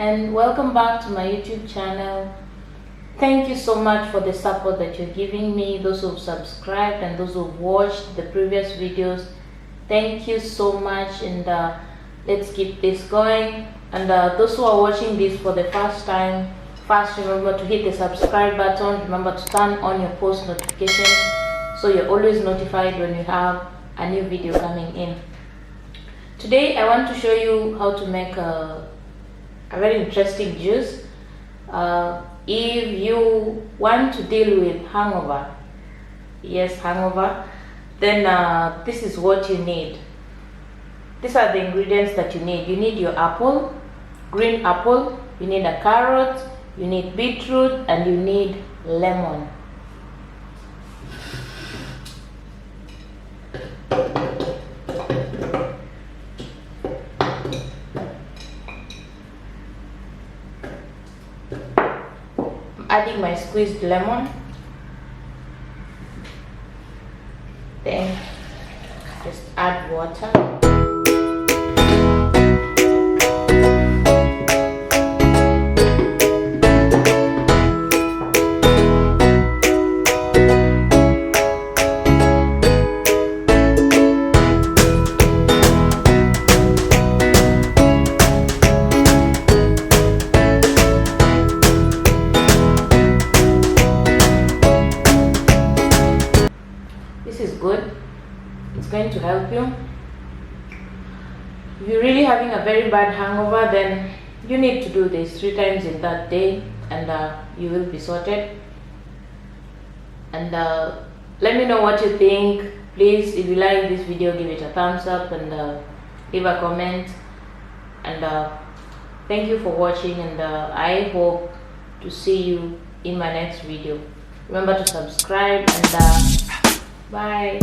and welcome back to my YouTube channel. Thank you so much for the support that you're giving me, those who've subscribed and those who've watched the previous videos. Thank you so much, and let's keep this going. And those who are watching this for the first time, first remember to hit the subscribe button. Remember to turn on your post notifications so you're always notified when you have a new video coming in. Today I want to show you how to make a very interesting juice. If you want to deal with hangover, yes, hangover, then this is what you need. These are the ingredients that you need. You need your apple, green apple, you need a carrot, you need beetroot, and you need lemon. Adding my squeezed lemon, then just add water. This is good. It's going to help you. If you're really having a very bad hangover, then you need to do this 3 times in that day, and you will be sorted. And let me know what you think. Please, if you like this video, give it a thumbs up and leave a comment. And thank you for watching, and I hope to see you in my next video. Remember to subscribe, and bye.